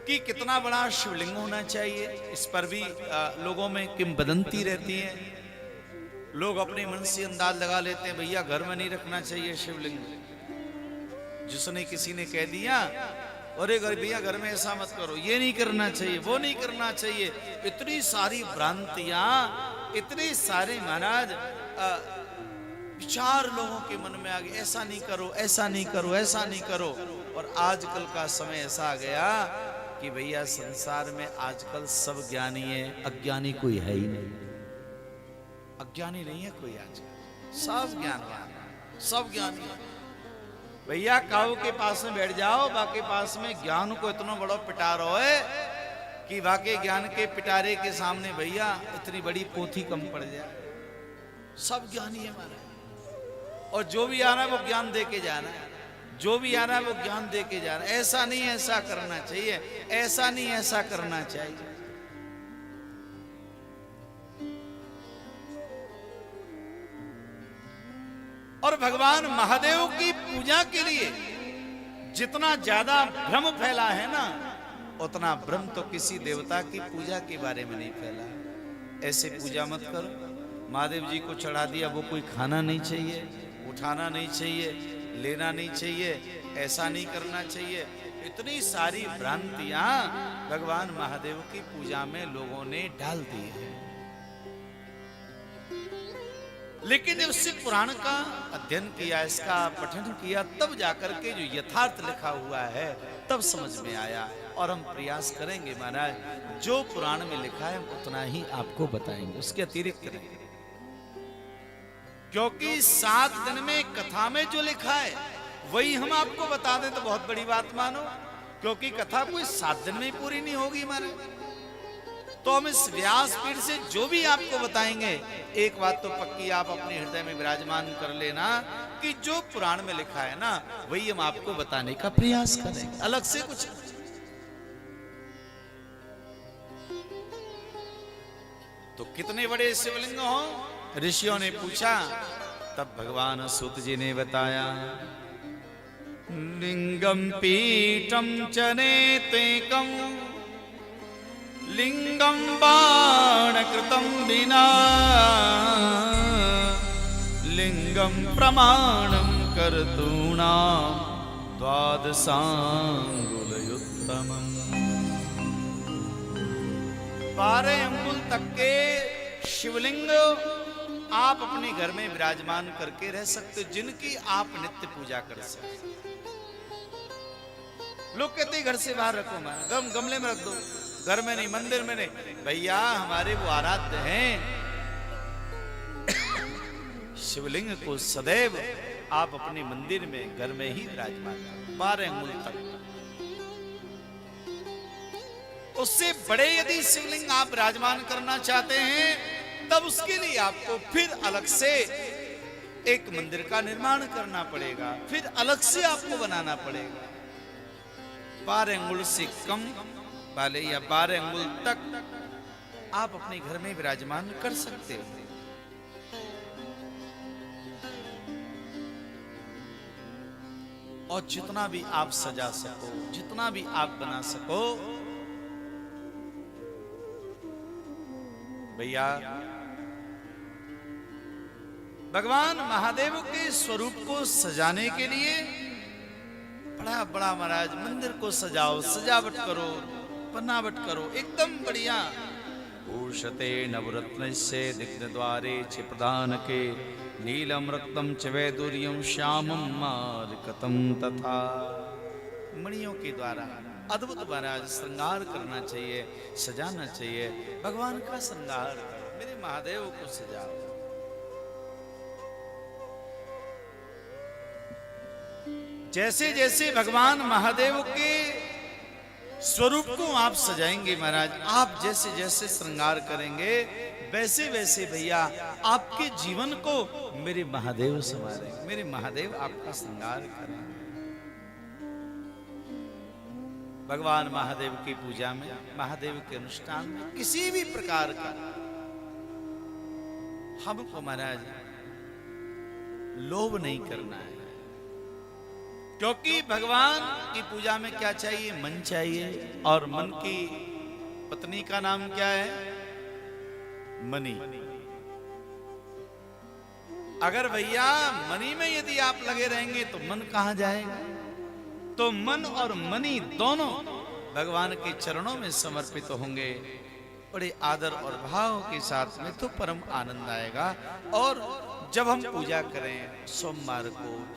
कि कितना बड़ा शिवलिंग होना चाहिए। इस पर भी लोगों में किंवदंती रहती है। लोग अपने मन से अंदाज लगा लेते हैं भैया घर में नहीं रखना चाहिए शिवलिंग। जिसने किसी ने कह दिया अरे भैया घर में ऐसा मत करो, ये नहीं करना चाहिए, वो नहीं करना चाहिए, इतनी सारी भ्रांतियां, इतने सारे महाराज विचार लोगों के मन में आ गए, ऐसा नहीं करो, ऐसा नहीं करो, ऐसा नहीं करो। और आजकल का समय ऐसा आ गया कि भैया संसार में आजकल सब ज्ञानी है, अज्ञानी कोई है ही नहीं। अज्ञानी नहीं है कोई आजकल, सब ज्ञानवान, सब ज्ञानी है। भैया काऊ के पास में बैठ जाओ, बाकी पास में ज्ञान को इतना बड़ा पिटारो है कि बाकी ज्ञान के पिटारे के सामने भैया इतनी बड़ी पोथी कम पड़ जाए। सब ज्ञानी है हमारा, और जो भी आ रहा है वो ज्ञान दे के जा रहा है, जो भी आ रहा है वो ज्ञान दे के जा रहा है। ऐसा नहीं ऐसा करना चाहिए, ऐसा नहीं ऐसा करना चाहिए। और भगवान महादेव की पूजा के लिए जितना ज्यादा भ्रम फैला है ना, उतना भ्रम तो किसी देवता की पूजा के बारे में नहीं फैला। ऐसे पूजा मत करो, महादेव जी को चढ़ा दिया, वो कोई खाना नहीं चाहिए, उठाना नहीं चाहिए, लेना नहीं चाहिए, ऐसा नहीं करना चाहिए। इतनी सारी भ्रांतियां भगवान महादेव की पूजा में लोगों ने डाल दी है। लेकिन जब शिव पुराण का अध्ययन किया, इसका पठन किया, तब जाकर के जो यथार्थ लिखा हुआ है तब समझ में आया। और हम प्रयास करेंगे महाराज, जो पुराण में लिखा है उतना ही आपको बताएंगे, उसके अतिरिक्त नहीं। क्योंकि 7 दिन में कथा में जो लिखा है वही हम आपको बता दें तो बहुत बड़ी बात मानो, क्योंकि कथा कोई 7 दिन में पूरी नहीं होगी हमारे। तो हम इस व्यासपीठ से जो भी आपको बताएंगे, एक बात तो पक्की आप अपने हृदय में विराजमान कर लेना कि जो पुराण में लिखा है ना वही हम आपको बताने का प्रयास करेंगे, अलग से कुछ। तो कितने बड़े शिवलिंग हो, ऋषियों ने पूछा, तब भगवान सूत जी ने बताया, लिंगम पीठम चनेतेकम लिंगम बाण कृतं विना लिंगम प्रमाणम कर्तूणा द्वादशांगुलयुत्तमम्। 12 अंगुल तक के शिवलिंग आप अपने घर में विराजमान करके रह सकते हो, जिनकी आप नित्य पूजा कर सकते। लोग कहते घर से बाहर रखो, गमले में रख दो, घर में नहीं, मंदिर में नहीं। भैया हमारे वो आराध्य हैं, शिवलिंग को सदैव आप अपने मंदिर में, घर में ही विराजमान करो, 12 अंगुल तक। उससे बड़े यदि शिवलिंग आप विराजमान करना चाहते हैं, तब उसके लिए आपको फिर अलग से एक मंदिर का निर्माण करना पड़ेगा, फिर अलग से आपको बनाना पड़ेगा। 12 अंगुल से कम वाले या 12 अंगुल तक आप अपने घर में विराजमान कर सकते हो। और जितना भी आप सजा सको, जितना भी आप बना सको, भैया भगवान महादेव के स्वरूप को सजाने के लिए बड़ा बड़ा महाराज मंदिर को सजाओ, सजावट करो, बनावट करो एकदम बढ़िया। भूषते नवरत्नस्य दिग्द्वारे च प्रदान के नीलम रक्तम च वैदुर्यम श्यामम मारकतम तथा। मणियों के द्वारा अद्भुत महाराज श्रृंगार करना चाहिए, सजाना चाहिए। भगवान का श्रृंगार करो, मेरे महादेव को सजाओ। जैसे जैसे भगवान महादेव के स्वरूप को आप सजाएंगे महाराज, आप जैसे जैसे श्रृंगार करेंगे, वैसे वैसे भैया आपके जीवन को मेरे महादेव संवारेंगे, मेरे महादेव आपका श्रृंगार करेंगे। भगवान महादेव की पूजा में, महादेव के अनुष्ठान में किसी भी प्रकार का हमको महाराज लोभ नहीं करना है। क्योंकि भगवान की पूजा में क्या चाहिए? मन चाहिए। और मन की पत्नी का नाम क्या है? मनी। अगर भैया मनी में यदि आप लगे रहेंगे तो मन कहां जाएगा? तो मन और मनी दोनों भगवान के चरणों में समर्पित होंगे, बड़े आदर और भाव के साथ में, तो परम आनंद आएगा। और जब हम पूजा करें सोमवार को,